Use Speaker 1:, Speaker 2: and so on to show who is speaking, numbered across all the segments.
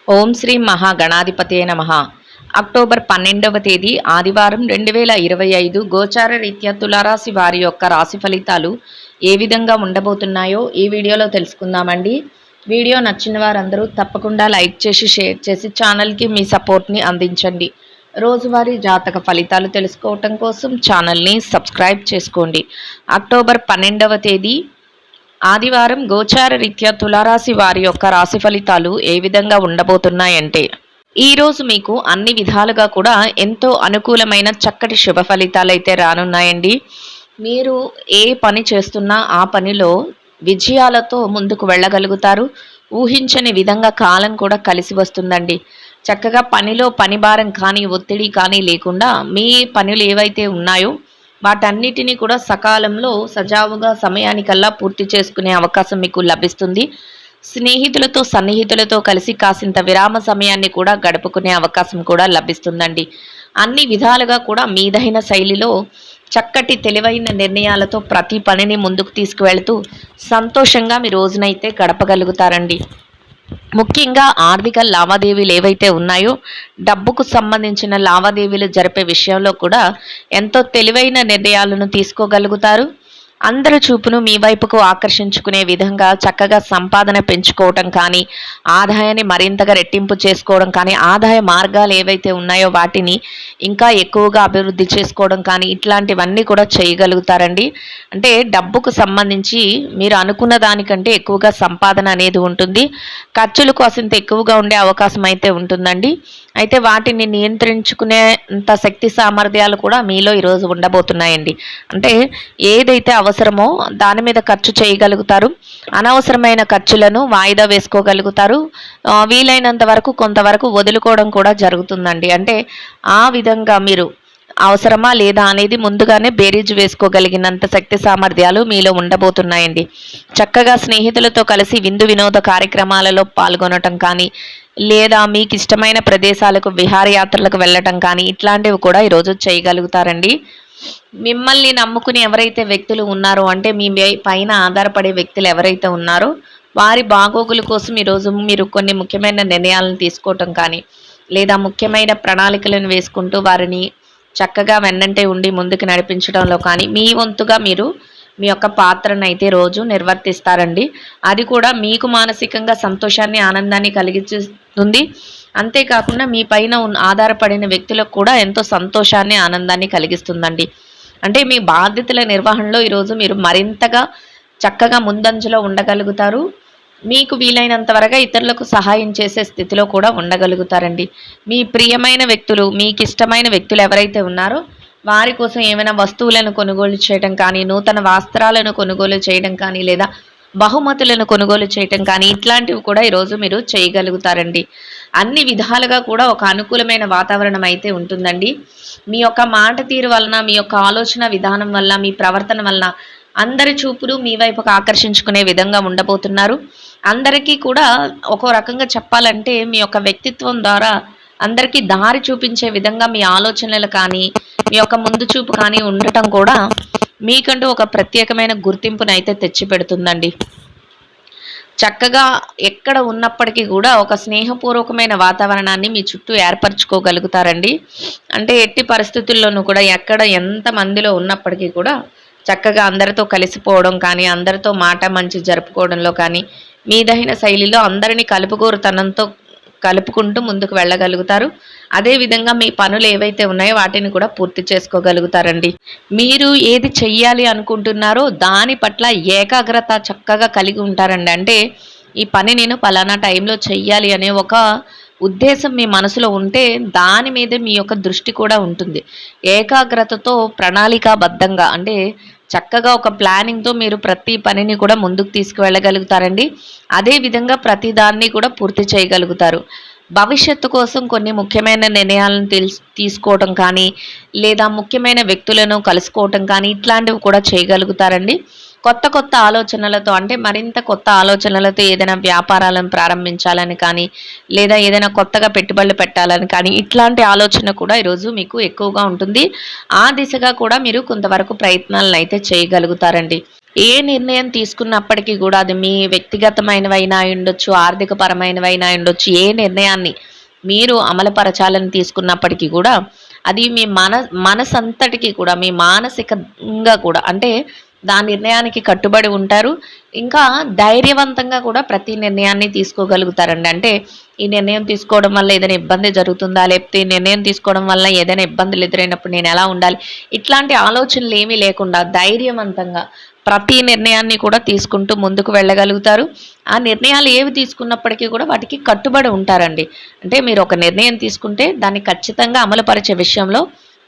Speaker 1: ఓం శ్రీ మహాగణాధిపతే నమః. అక్టోబర్ 12వ తేదీ ఆదివారం 2025 గోచార రీత్యా తులారాశి వారి యొక్క రాశి ఫలితాలు ఏ విధంగా ఉండబోతున్నాయో ఈ వీడియోలో తెలుసుకుందామండి. వీడియో నచ్చిన వారందరూ తప్పకుండా లైక్ చేసి షేర్ చేసి ఛానల్కి మీ సపోర్ట్ని అందించండి. రోజువారీ జాతక ఫలితాలు తెలుసుకోవటం కోసం ఛానల్ని సబ్స్క్రైబ్ చేసుకోండి. అక్టోబర్ 12వ తేదీ ఆదివారం గోచార రీత్యా తులారాశి వారి యొక్క రాశి ఫలితాలు ఏ విధంగా ఉండబోతున్నాయంటే, ఈరోజు మీకు అన్ని విధాలుగా కూడా ఎంతో అనుకూలమైన చక్కటి శుభ ఫలితాలు అయితే రానున్నాయండి. మీరు ఏ పని చేస్తున్నా ఆ పనిలో విజయాలతో ముందుకు వెళ్ళగలుగుతారు. ఊహించని విధంగా కాలం కూడా కలిసి వస్తుందండి. చక్కగా పనిలో పని భారం కానీ ఒత్తిడి కానీ లేకుండా మీ పనులు ఏవైతే ఉన్నాయో వాటన్నిటినీ కూడా సకాలంలో సజావుగా సమయానికల్లా పూర్తి చేసుకునే అవకాశం మీకు లభిస్తుంది. స్నేహితులతో సన్నిహితులతో కలిసి కాసింత విరామ సమయాన్ని కూడా గడుపుకునే అవకాశం కూడా లభిస్తుందండి. అన్ని విధాలుగా కూడా మీదైన శైలిలో చక్కటి తెలివైన నిర్ణయాలతో ప్రతి పనిని ముందుకు తీసుకువెళ్తూ సంతోషంగా మీ రోజునైతే గడపగలుగుతారండి. ముఖ్యంగా ఆర్థిక లావాదేవీలు ఏవైతే ఉన్నాయో డబ్బుకు సంబంధించిన లావాదేవీలు జరిపే విషయంలో కూడా ఎంతో తెలివైన నిర్ణయాలను తీసుకోగలుగుతారు. అందరి చూపును మీ వైపుకు ఆకర్షించుకునే విధంగా చక్కగా సంపాదన పెంచుకోవటం కానీ, ఆదాయాన్ని మరింతగా రెట్టింపు చేసుకోవడం కానీ, ఆదాయ మార్గాలు ఏవైతే ఉన్నాయో వాటిని ఇంకా ఎక్కువగా అభివృద్ధి చేసుకోవడం కానీ ఇట్లాంటివన్నీ కూడా చేయగలుగుతారండి. అంటే డబ్బుకు సంబంధించి మీరు అనుకున్న దానికంటే ఎక్కువగా సంపాదన అనేది ఉంటుంది. ఖర్చులు కాసింత ఎక్కువగా ఉండే అవకాశం అయితే ఉంటుందండి. అయితే వాటిని నియంత్రించుకునేంత శక్తి సామర్థ్యాలు కూడా మీలో ఈరోజు ఉండబోతున్నాయండి. అంటే ఏదైతే అవసరమో దాని మీద ఖర్చు చేయగలుగుతారు. అనవసరమైన ఖర్చులను వాయిదా వేసుకోగలుగుతారు. వీలైనంత వరకు కొంతవరకు వదులుకోవడం కూడా జరుగుతుందండి. అంటే ఆ విధంగా మీరు అవసరమా లేదా అనేది ముందుగానే బేరీజు వేసుకోగలిగినంత శక్తి సామర్థ్యాలు మీలో ఉండబోతున్నాయండి. చక్కగా స్నేహితులతో కలిసి విందు వినోద కార్యక్రమాలలో పాల్గొనటం కానీ, లేదా మీకు ఇష్టమైన ప్రదేశాలకు విహారయాత్రలకు వెళ్ళటం కానీ ఇట్లాంటివి కూడా ఈరోజు చేయగలుగుతారండి. మిమ్మల్ని నమ్ముకుని ఎవరైతే వ్యక్తులు ఉన్నారో, అంటే మీ పైన ఆధారపడే వ్యక్తులు ఎవరైతే ఉన్నారో వారి బాగోగుల కోసం ఈరోజు మీరు కొన్ని ముఖ్యమైన నిర్ణయాలను తీసుకోవటం కానీ, లేదా ముఖ్యమైన ప్రణాళికలను వేసుకుంటూ వారిని చక్కగా వెన్నంటే ఉండి ముందుకు నడిపించడంలో కానీ మీ వంతుగా మీరు మీ యొక్క పాత్రను అయితే రోజు నిర్వర్తిస్తారండి. అది కూడా మీకు మానసికంగా సంతోషాన్ని ఆనందాన్ని కలిగిస్తుంది. అంతేకాకుండా మీ పైన ఆధారపడిన వ్యక్తులకు కూడా ఎంతో సంతోషాన్ని ఆనందాన్ని కలిగిస్తుందండి. అంటే మీ బాధ్యతల నిర్వహణలో ఈరోజు మీరు మరింతగా చక్కగా ముందంజలో ఉండగలుగుతారు. మీకు వీలైనంత వరకు ఇతరులకు సహాయం చేసే స్థితిలో కూడా ఉండగలుగుతారండి. మీ ప్రియమైన వ్యక్తులు, మీకు ఇష్టమైన వ్యక్తులు ఎవరైతే ఉన్నారో వారి కోసం ఏమైనా వస్తువులను కొనుగోలు చేయడం కానీ, నూతన వస్త్రాలను కొనుగోలు చేయడం కానీ, లేదా బహుమతులను కొనుగోలు చేయటం కానీ ఇట్లాంటివి కూడా ఈరోజు మీరు చేయగలుగుతారండి. అన్ని విధాలుగా కూడా ఒక అనుకూలమైన వాతావరణం అయితే ఉంటుందండి. మీ యొక్క మాట తీరు వలన, మీ యొక్క ఆలోచన విధానం వల్ల, మీ ప్రవర్తన వలన అందరి చూపులు మీ వైపుకు ఆకర్షించుకునే విధంగా ఉండబోతున్నారు. అందరికీ కూడా ఒక్కో రకంగా చెప్పాలంటే మీ యొక్క వ్యక్తిత్వం ద్వారా అందరికీ దారి చూపించే విధంగా మీ ఆలోచనలు కానీ, మీ యొక్క ముందు చూపు కానీ ఉండటం కూడా మీకంటూ ఒక ప్రత్యేకమైన గుర్తింపునైతే తెచ్చిపెడుతుందండి. చక్కగా ఎక్కడ ఉన్నప్పటికీ కూడా ఒక స్నేహపూర్వకమైన వాతావరణాన్ని మీ చుట్టూ ఏర్పరచుకోగలుగుతారండి. అంటే ఎట్టి పరిస్థితుల్లోనూ కూడా ఎక్కడ ఎంత మందిలో ఉన్నప్పటికీ కూడా చక్కగా అందరితో కలిసిపోవడం కానీ, అందరితో మాట మంచి జరుపుకోవడంలో కానీ, మీదైన శైలిలో అందరినీ కలుపుగోరుతనంతో కలుపుకుంటూ ముందుకు వెళ్ళగలుగుతారు. అదేవిధంగా మీ పనులు ఏవైతే ఉన్నాయో వాటిని కూడా పూర్తి చేసుకోగలుగుతారండి. మీరు ఏది చెయ్యాలి అనుకుంటున్నారో దాని పట్ల ఏకాగ్రత చక్కగా కలిగి ఉంటారండి. అంటే ఈ పని నేను పలానా టైంలో చెయ్యాలి అనే ఒక ఉద్దేశం మీ మనసులో ఉంటే దాని మీద మీ యొక్క దృష్టి కూడా ఉంటుంది. ఏకాగ్రతతో ప్రణాళికాబద్ధంగా అంటే చక్కగా ఒక ప్లానింగ్తో మీరు ప్రతి పనిని కూడా ముందుకు తీసుకువెళ్ళగలుగుతారండి. అదేవిధంగా ప్రతి దాన్ని కూడా పూర్తి చేయగలుగుతారు. భవిష్యత్తు కోసం కొన్ని ముఖ్యమైన నిర్ణయాలను తీసుకోవటం కానీ, లేదా ముఖ్యమైన వ్యక్తులను కలుసుకోవటం కానీ ఇట్లాంటివి కూడా చేయగలుగుతారండి. కొత్త కొత్త ఆలోచనలతో, అంటే మరింత కొత్త ఆలోచనలతో ఏదైనా వ్యాపారాలను ప్రారంభించాలని కానీ, లేదా ఏదైనా కొత్తగా పెట్టుబడులు పెట్టాలని కానీ ఇట్లాంటి ఆలోచన కూడా ఈరోజు మీకు ఎక్కువగా ఉంటుంది. ఆ దిశగా కూడా మీరు కొంతవరకు ప్రయత్నాలను అయితే చేయగలుగుతారండి. ఏ నిర్ణయం తీసుకున్నప్పటికీ కూడా అది మీ వ్యక్తిగతమైనవైనా అయ్యుండొచ్చు, ఆర్థిక పరమైనవైనా అయ్యుండొచ్చు. ఏ నిర్ణయాన్ని మీరు అమలుపరచాలని తీసుకున్నప్పటికీ కూడా అది మీ మనసంతటికి కూడా మీ మానసికంగా కూడా అంటే దాని నిర్ణయానికి కట్టుబడి ఉంటారు. ఇంకా ధైర్యవంతంగా కూడా ప్రతి నిర్ణయాన్ని తీసుకోగలుగుతారండి. అంటే ఈ నిర్ణయం తీసుకోవడం వల్ల ఏదైనా ఇబ్బంది జరుగుతుందా? లేకపోతే ఈ నిర్ణయం తీసుకోవడం వల్ల ఏదైనా ఇబ్బందులు ఎదురైనప్పుడు నేను ఎలా ఉండాలి? ఇట్లాంటి ఆలోచనలు ఏమీ లేకుండా ధైర్యవంతంగా ప్రతి నిర్ణయాన్ని కూడా తీసుకుంటూ ముందుకు వెళ్ళగలుగుతారు. ఆ నిర్ణయాలు ఏవి తీసుకున్నప్పటికీ కూడా వాటికి కట్టుబడి ఉంటారండి. అంటే మీరు ఒక నిర్ణయం తీసుకుంటే దాన్ని ఖచ్చితంగా అమలుపరిచే విషయంలో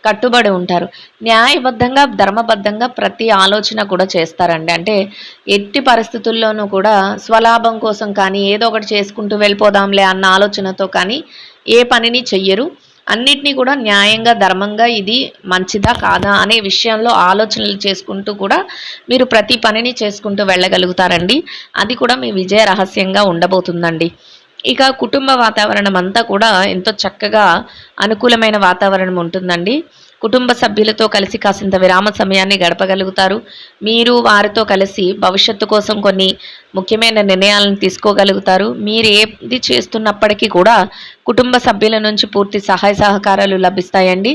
Speaker 1: కట్టుబడి ఉంటారు. న్యాయబద్ధంగా, ధర్మబద్ధంగా ప్రతి ఆలోచన కూడా చేస్తారండి. అంటే ఎట్టి పరిస్థితుల్లోనూ కూడా స్వలాభం కోసం కానీ, ఏదో ఒకటి చేసుకుంటూ వెళ్ళిపోదాంలే అన్న ఆలోచనతో కానీ ఏ పనిని చెయ్యరు. అన్నిటినీ కూడా న్యాయంగా, ధర్మంగా ఇది మంచిదా కాదా అనే విషయంలో ఆలోచనలు చేసుకుంటూ కూడా మీరు ప్రతి పనిని చేసుకుంటూ వెళ్ళగలుగుతారండి. అది కూడా మీ విజయ రహస్యంగా ఉండబోతుందండి. ఇక కుటుంబ వాతావరణం అంతా కూడా ఎంతో చక్కగా అనుకూలమైన వాతావరణం ఉంటుందండి. కుటుంబ సభ్యులతో కలిసి కాసింత విరామ సమయాన్ని గడపగలుగుతారు. మీరు వారితో కలిసి భవిష్యత్తు కోసం కొన్ని ముఖ్యమైన నిర్ణయాలను తీసుకోగలుగుతారు. మీరు ఏది చేస్తున్నప్పటికీ కూడా కుటుంబ సభ్యుల నుంచి పూర్తి సహాయ సహకారాలు లభిస్తాయండి.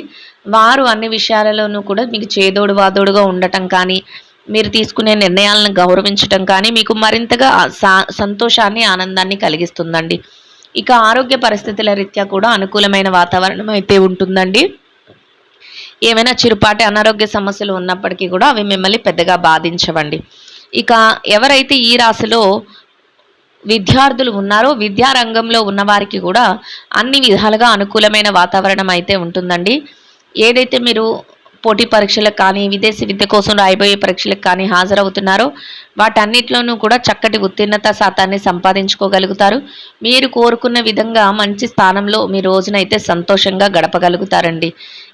Speaker 1: వారు అన్ని విషయాలలోనూ కూడా మీకు చేదోడు వాదోడుగా ఉండటం కానీ, మీరు తీసుకునే నిర్ణయాలను గౌరవించటం కానీ మీకు మరింతగా సంతోషాన్ని, ఆనందాన్ని కలిగిస్తుందండి. ఇక ఆరోగ్య పరిస్థితుల రీత్యా కూడా అనుకూలమైన వాతావరణం అయితే ఉంటుందండి. ఏమైనా చిరుపాటి అనారోగ్య సమస్యలు ఉన్నప్పటికీ కూడా అవి మిమ్మల్ని పెద్దగా బాధించవండి. ఇక ఎవరైతే ఈ రాశిలో విద్యార్థులు ఉన్నారో విద్యా రంగంలో ఉన్నవారికి కూడా అన్ని విధాలుగా అనుకూలమైన వాతావరణం అయితే ఉంటుందండి. ఏదైతే మీరు పోటీ పరీక్షలకు కానీ, విదేశీ విద్య కోసం రాయబోయే పరీక్షలకు కానీ హాజరవుతున్నారో వాటన్నిటిలోనూ కూడా చక్కటి ఉత్తీర్ణత శాతాన్ని సంపాదించుకోగలుగుతారు. మీరు కోరుకున్న విధంగా మంచి స్థానంలో మీ రోజునైతే సంతోషంగా గడపగలుగుతారండి.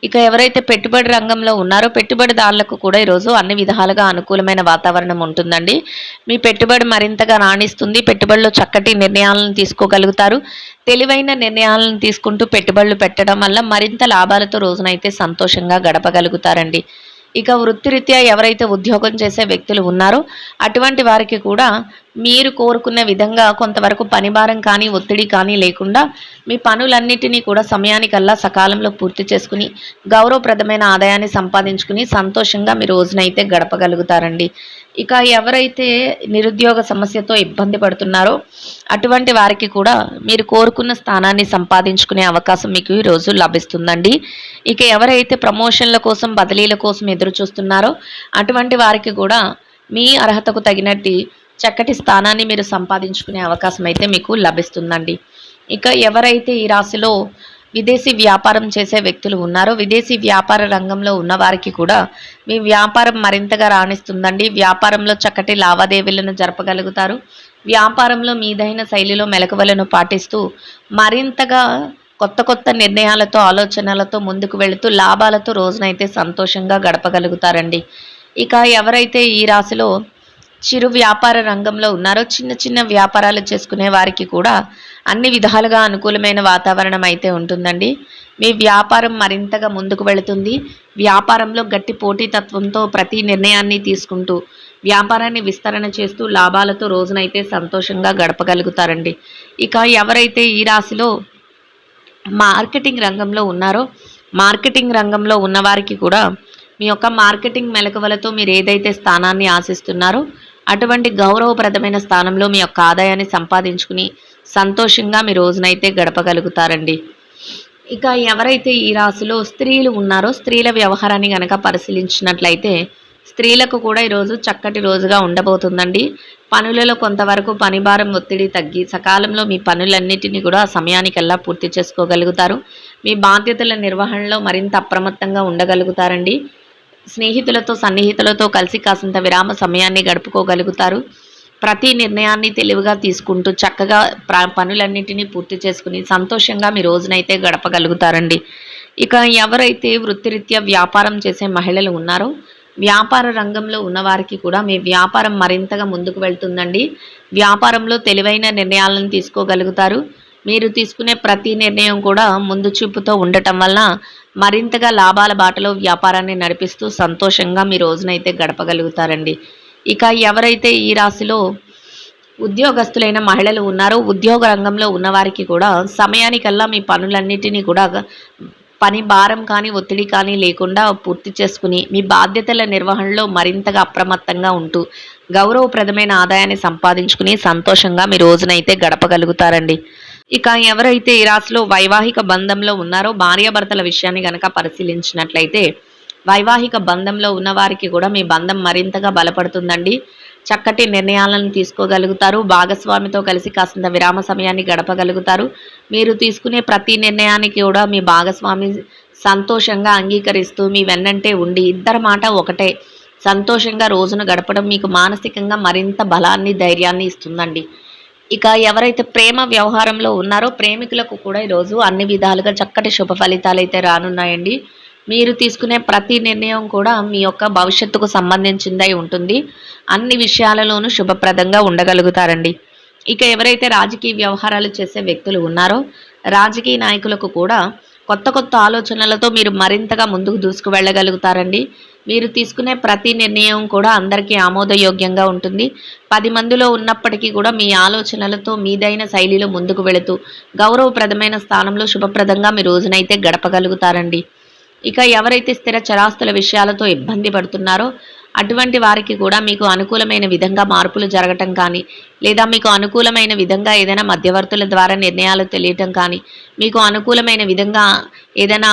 Speaker 1: ఇక ఎవరైతే పెట్టుబడి రంగంలో ఉన్నారో పెట్టుబడిదారులకు కూడా ఈరోజు అన్ని విధాలుగా అనుకూలమైన వాతావరణం ఉంటుందండి. మీ పెట్టుబడి మరింతగా రాణిస్తుంది. పెట్టుబడిలో చక్కటి నిర్ణయాలను తీసుకోగలుగుతారు. తెలివైన నిర్ణయాలను తీసుకుంటూ పెట్టుబడులు పెట్టడం వల్ల మరింత లాభాలతో రోజునైతే సంతోషంగా గడపగలుగుతారండి. ఇక వృత్తిరీత్యా ఎవరైతే ఉద్యోగం చేసే వ్యక్తులు ఉన్నారో అటువంటి వారికి కూడా మీరు కోరుకున్న విధంగా కొంతవరకు పనిభారం కానీ, ఒత్తిడి కానీ లేకుండా మీ పనులన్నిటినీ కూడా సమయానికల్లా సకాలంలో పూర్తి చేసుకుని గౌరవప్రదమైన ఆదాయాన్ని సంపాదించుకుని సంతోషంగా మీ రోజునైతే గడపగలుగుతారండి. ఇక ఎవరైతే నిరుద్యోగ సమస్యతో ఇబ్బంది పడుతున్నారో అటువంటి వారికి కూడా మీరు కోరుకున్న స్థానాన్ని సంపాదించుకునే అవకాశం మీకు ఈరోజు లభిస్తుందండి. ఇక ఎవరైతే ప్రమోషన్ల కోసం, బదిలీల కోసం ఎదురు చూస్తున్నారో అటువంటి వారికి కూడా మీ అర్హతకు తగినట్టు చక్కటి స్థానాన్ని మీరు సంపాదించుకునే అవకాశం అయితే మీకు లభిస్తుందండి. ఇక ఎవరైతే ఈ రాశిలో విదేశీ వ్యాపారం చేసే వ్యక్తులు ఉన్నారో విదేశీ వ్యాపార రంగంలో ఉన్నవారికి కూడా మీ వ్యాపారం మరింతగా రాణిస్తుందండి. వ్యాపారంలో చక్కటి లావాదేవీలను జరపగలుగుతారు. వ్యాపారంలో మీదైన శైలిలో మెలకువలను పాటిస్తూ మరింతగా కొత్త కొత్త నిర్ణయాలతో, ఆలోచనలతో ముందుకు వెళుతూ లాభాలతో రోజునైతే సంతోషంగా గడపగలుగుతారండి. ఇక ఎవరైతే ఈ రాశిలో చిరు వ్యాపార రంగంలో ఉన్నారో చిన్న చిన్న వ్యాపారాలు చేసుకునే వారికి కూడా అన్ని విధాలుగా అనుకూలమైన వాతావరణం అయితే ఉంటుందండి. మీ వ్యాపారం మరింతగా ముందుకు వెళుతుంది. వ్యాపారంలో గట్టి పోటీతత్వంతో ప్రతి నిర్ణయాన్ని తీసుకుంటూ వ్యాపారాన్ని విస్తరణ చేస్తూ లాభాలతో రోజునైతే సంతోషంగా గడపగలుగుతారండి. ఇక ఎవరైతే ఈ రాశిలో మార్కెటింగ్ రంగంలో ఉన్నారో మార్కెటింగ్ రంగంలో ఉన్నవారికి కూడా మీ యొక్క మార్కెటింగ్ మెలకువలతో మీరు ఏదైతే స్థానాన్ని ఆశిస్తున్నారో అటువంటి గౌరవప్రదమైన స్థానంలో మీ యొక్క ఆదాయాన్ని సంపాదించుకుని సంతోషంగా మీ రోజునైతే గడపగలుగుతారండి. ఇక ఎవరైతే ఈ రాశిలో స్త్రీలు ఉన్నారో స్త్రీల వ్యవహారాన్ని కనుక పరిశీలించినట్లయితే స్త్రీలకు కూడా ఈరోజు చక్కటి రోజుగా ఉండబోతుందండి. పనులలో కొంతవరకు పనిభారం, ఒత్తిడి తగ్గి సకాలంలో మీ పనులన్నిటినీ కూడా సమయానికల్లా పూర్తి చేసుకోగలుగుతారు. మీ బాధ్యతల నిర్వహణలో మరింత అప్రమత్తంగా ఉండగలుగుతారండి. స్నేహితులతో, సన్నిహితులతో కలిసి కాసింత విరామ సమయాన్ని గడుపుకోగలుగుతారు. ప్రతి నిర్ణయాన్ని తెలివిగా తీసుకుంటూ చక్కగా పనులన్నిటినీ పూర్తి చేసుకుని సంతోషంగా మీ రోజునైతే గడపగలుగుతారండి. ఇక ఎవరైతే వృత్తిరీత్యా వ్యాపారం చేసే మహిళలు ఉన్నారో వ్యాపార రంగంలో ఉన్నవారికి కూడా మీ వ్యాపారం మరింతగా ముందుకు వెళ్తుందండి. వ్యాపారంలో తెలివైన నిర్ణయాలను తీసుకోగలుగుతారు. మీరు తీసుకునే ప్రతి నిర్ణయం కూడా ముందు చూపుతో ఉండటం వల్ల మరింతగా లాభాల బాటలో వ్యాపారాన్ని నడిపిస్తూ సంతోషంగా మీ రోజునైతే గడపగలుగుతారండి. ఇక ఎవరైతే ఈ రాశిలో ఉద్యోగస్తులైన మహిళలు ఉన్నారో ఉద్యోగ రంగంలో ఉన్నవారికి కూడా సమయానికల్లా మీ పనులన్నిటినీ కూడా పని భారం కానీ ఒత్తిడి కానీ లేకుండా పూర్తి చేసుకుని మీ బాధ్యతల నిర్వహణలో మరింతగా అప్రమత్తంగా ఉంటూ గౌరవప్రదమైన ఆదాయాన్ని సంపాదించుకుని సంతోషంగా మీ రోజునైతే గడపగలుగుతారండి. ఇక ఎవరైతే ఈ రాశిలో వైవాహిక బంధంలో ఉన్నారో భార్యాభర్తల విషయాన్ని గనక పరిశీలించినట్లయితే వైవాహిక బంధంలో ఉన్నవారికి కూడా మీ బంధం మరింతగా బలపడుతుందండి. చక్కటి నిర్ణయాలను తీసుకోగలుగుతారు. భాగస్వామితో కలిసి కాసింత విరామ సమయాన్ని గడపగలుగుతారు. మీరు తీసుకునే ప్రతి నిర్ణయానికి కూడా మీ భాగస్వామి సంతోషంగా అంగీకరిస్తూ మీ వెన్నంటే ఉండి ఇద్దరి మాట ఒకటే సంతోషంగా రోజును గడపడం మీకు మానసికంగా మరింత బలాన్ని ధైర్యాన్ని ఇస్తుందండి. ఇక ఎవరైతే ప్రేమ వ్యవహారంలో ఉన్నారో ప్రేమికులకు కూడా ఈరోజు అన్ని విధాలుగా చక్కటి శుభ ఫలితాలు అయితే రానున్నాయండి. మీరు తీసుకునే ప్రతి నిర్ణయం కూడా మీ యొక్క భవిష్యత్తుకు సంబంధించిందై ఉంటుంది. అన్ని విషయాలలోనూ శుభప్రదంగా ఉండగలుగుతారండి. ఇక ఎవరైతే రాజకీయ వ్యవహారాలు చేసే వ్యక్తులు ఉన్నారో రాజకీయ నాయకులకు కూడా కొత్త కొత్త ఆలోచనలతో మీరు మరింతగా ముందుకు దూసుకు వెళ్ళగలుగుతారండి. మీరు తీసుకునే ప్రతి నిర్ణయం కూడా అందరికీ ఆమోదయోగ్యంగా ఉంటుంది. 10 మందిలో ఉన్నప్పటికీ కూడా మీ ఆలోచనలతో మీదైన శైలిలో ముందుకు వెళుతూ గౌరవప్రదమైన స్థానంలో శుభప్రదంగా మీ రోజునైతే గడపగలుగుతారండి. ఇక ఎవరైతే స్థిర చరాస్తుల విషయాలతో ఇబ్బంది పడుతున్నారో అటువంటి వారికి కూడా మీకు అనుకూలమైన విధంగా మార్పులు జరగటం కానీ లేదా మీకు అనుకూలమైన విధంగా ఏదైనా మధ్యవర్తుల ద్వారా నిర్ణయాలు తెలియటం కానీ మీకు అనుకూలమైన విధంగా ఏదైనా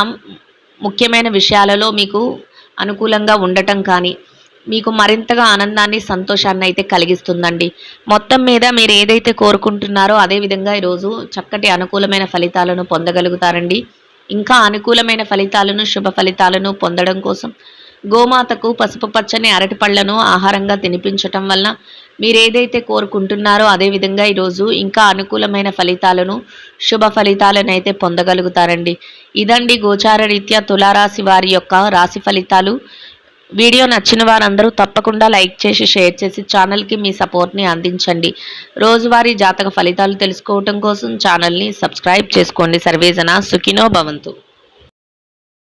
Speaker 1: ముఖ్యమైన విషయాలలో మీకు అనుకూలంగా ఉండటం కానీ మీకు మరింతగా ఆనందాన్ని సంతోషాన్ని అయితే కలిగిస్తుందండి. మొత్తం మీద మీరు ఏదైతే కోరుకుంటున్నారో అదేవిధంగా ఈరోజు చక్కటి అనుకూలమైన ఫలితాలను పొందగలుగుతారండి. ఇంకా అనుకూలమైన ఫలితాలను శుభ ఫలితాలను పొందడం కోసం గోమాతకు పసుపు పచ్చని అరటి పళ్లను ఆహారంగా తినిపించటం వలన మీరు ఏదైతే కోరుకుంటున్నారో అదేవిధంగా ఈరోజు ఇంకా అనుకూలమైన ఫలితాలను శుభ ఫలితాలను అయితే పొందగలుగుతారండి. ఇదండి గోచార రీత్యా తులారాశి వారి యొక్క రాశి ఫలితాలు. వీడియో నచ్చిన వారందరూ తప్పకుండా లైక్ చేసి షేర్ చేసి ఛానల్కి మీ సపోర్ట్ని అందించండి. రోజువారీ జాతక ఫలితాలు తెలుసుకోవటం కోసం ఛానల్ని సబ్స్క్రైబ్ చేసుకోండి. సర్వేజన సుఖినో భవంతు.